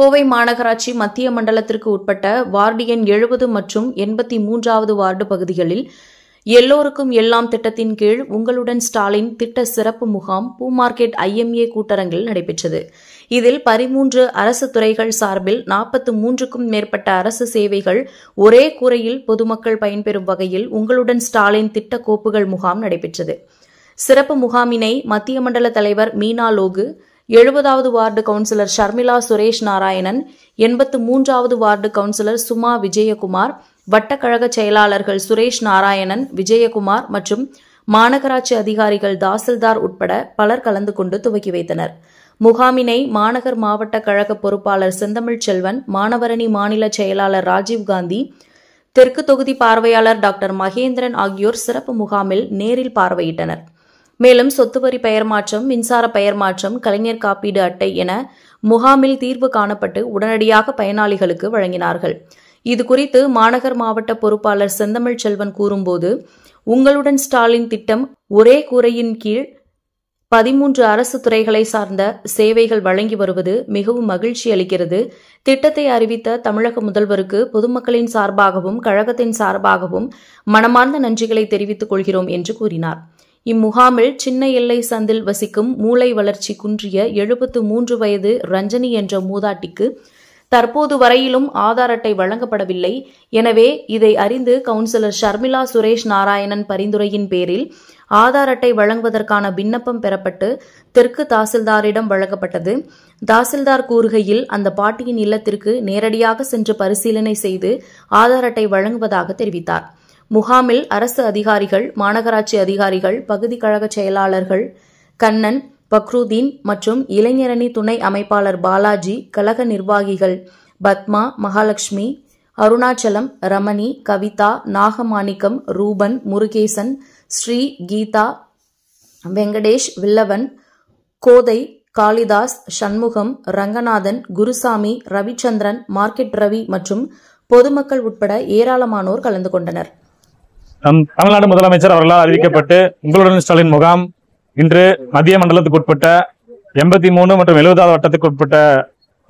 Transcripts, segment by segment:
கோவை மாநகராட்சி மத்திய மண்டலத்திற்கு உட்பட்ட வார்டு எண் 70 மற்றும் 83வது வார்டு பகுதிகளில் எல்லோருக்கும் எல்லாம் திட்டத்தின் கீழ் உங்களுடன் ஸ்டாலின் திட்ட சிறப்பு முகாம் பூ மார்க்கெட் IMA கூட்டரங்கில் நடைபெற்றது. இதில் 13 அரசு துறைகள் சார்பில் 43க்கும் மேற்பட்ட அரசு சேவைகள் ஒரே கூரையில் பொதுமக்கள் பயன்பெறும் வகையில் உங்களுடன் ஸ்டாலின் திட்ட கோப்புகள் முகாம் நடைபெற்றது. சிறப்பு முகாமினை மத்திய மண்டல தலைவர் மீனா லோகு, 70வது வார்டு கவுன்சிலர் ஷர்மிளா சுரேஷ் நாராயணன், 83வது வார்டு கவுன்சிலர் சுமா விஜயகுமார், வட்டக்கழக செயலாளர்கள் சுரேஷ் நாராயணன், விஜயகுமார் மற்றும் மாநகராட்சி அதிகாரிகள் தாசில்தார் உட்பட பலர் கலந்து கொண்டு துவக்கி வைத்தனர். முகாமினை மாநகர் மாவட்ட கழக பொறுப்பாளர் செந்தமிழ் செல்வன், மாணவரணி மாநில செயலாளர் ராஜீவ்காந்தி, தெற்கு தொகுதி பார்வையாளர் டாக்டர் மகேந்திரன் ஆகியோர் சிறப்பு முகாமில் நேரில் பார்வையிட்டனர். மேலும் சொத்து வரி பெயர் மாற்றம், மின்சார பெயர் மாற்றம், கலைஞர் காப்பீடு அட்டை என முகாமில் தீர்வு காணப்பட்டு உடனடியாக பயனாளிகளுக்கு வழங்கினார்கள். இதுகுறித்து மாநகர் மாவட்ட பொறுப்பாளர் செந்தமிழ் செல்வன் கூறும்போது, உங்களுடன் ஸ்டாலின் திட்டம் ஒரே கூரையின் கீழ் 13 அரசு துறைகளை சார்ந்த சேவைகள் வழங்கி வருவது மிகவும் மகிழ்ச்சி அளிக்கிறது. திட்டத்தை அறிவித்த தமிழக முதல்வருக்கு பொதுமக்களின் சார்பாகவும் கழகத்தின் சார்பாகவும் மனமார்ந்த நன்றிகளை தெரிவித்துக் கொள்கிறோம் என்று கூறினார். இம்முகாமில் சின்ன எல்லை சந்தில் வசிக்கும் மூளை வளர்ச்சி குன்றிய 73 வயது ரஞ்சனி என்ற மூதாட்டிக்கு தற்போது வரையிலும் ஆதார் அட்டை வழங்கப்படவில்லை. எனவே இதை அறிந்து கவுன்சிலர் ஷர்மிளா சுரேஷ் நாராயணன் பரிந்துரையின் பேரில் ஆதார் அட்டை வழங்குவதற்கான விண்ணப்பம் பெறப்பட்டு தெற்கு தாசில்தாரிடம் வழங்கப்பட்டது. தாசில்தார் கூறுகையில் அந்த பாட்டியின் இல்லத்திற்கு நேரடியாக சென்று பரிசீலனை செய்து ஆதார் அட்டை வழங்குவதாக தெரிவித்தார். முகாமில் அரசு அதிகாரிகள், மாநகராட்சி அதிகாரிகள், பகுதி கழக செயலாளர்கள் கண்ணன், பக்ருதீன் மற்றும் இளைஞரணி துணை அமைப்பாளர் பாலாஜி, கழக நிர்வாகிகள் பத்மா, மகாலட்சுமி, அருணாச்சலம், ரமணி, கவிதா, நாகமாணிக்கம், ரூபன், முருகேசன், ஸ்ரீ, கீதா, வெங்கடேஷ், வில்லவன், கோதை, காளிதாஸ், சண்முகம், ரங்கநாதன், குருசாமி, ரவிச்சந்திரன், மார்க்கெட் ரவி மற்றும் பொதுமக்கள் உட்பட ஏராளமானோர் கலந்து கொண்டனர். தமிழ்நாடு முதலமைச்சர் அவர்களால் அறிவிக்கப்பட்டு உங்களுடன் ஸ்டாலின் முகாம் இன்று மத்திய மண்டலத்துக்கு உட்பட்ட 83 மற்றும் 70வது வட்டத்துக்கு உட்பட்ட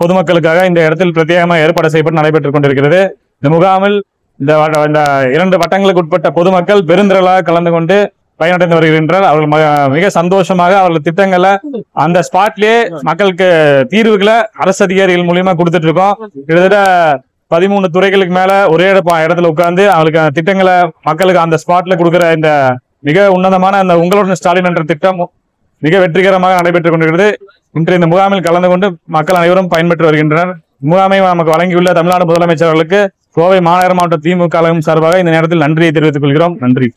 பொதுமக்களுக்காக இந்த இடத்தில் பிரத்யேகமாக ஏற்பாடு செய்யப்பட்டு நடைபெற்றுக் கொண்டிருக்கிறது. இந்த முகாமில் இந்த 2 வட்டங்களுக்கு உட்பட்ட பொதுமக்கள் பெருந்திரளாக கலந்து கொண்டு பயனடைந்து வருகின்றனர். அவர்கள் மிக சந்தோஷமாக அவர்கள் திட்டங்களை அந்த ஸ்பாட்லயே மக்களுக்கு தீர்வுகளை அரசு அதிகாரிகள் மூலியமா கொடுத்துட்டு இருக்கோம். கிட்டத்தட்ட 13 துறைகளுக்கு மேல ஒரே இடத்துல உட்கார்ந்து அவங்களுக்கு திட்டங்களை மக்களுக்கு அந்த ஸ்பாட்ல கொடுக்கிற இந்த மிக உன்னதமான அந்த உங்களுடன் ஸ்டாலின் என்ற திட்டம் மிக வெற்றிகரமாக நடைபெற்றுக் கொண்டிருக்கிறது. இன்று இந்த முகாமில் கலந்து கொண்டு மக்கள் அனைவரும் பயன்பெற்று வருகின்றனர். முகாமை நமக்கு வழங்கியுள்ள தமிழ்நாடு முதலமைச்சர் அவர்களுக்கு கோவை மாநகர மாவட்ட திமுக சார்பாக இந்த நேரத்தில் நன்றியை தெரிவித்துக் கொள்கிறோம். நன்றி.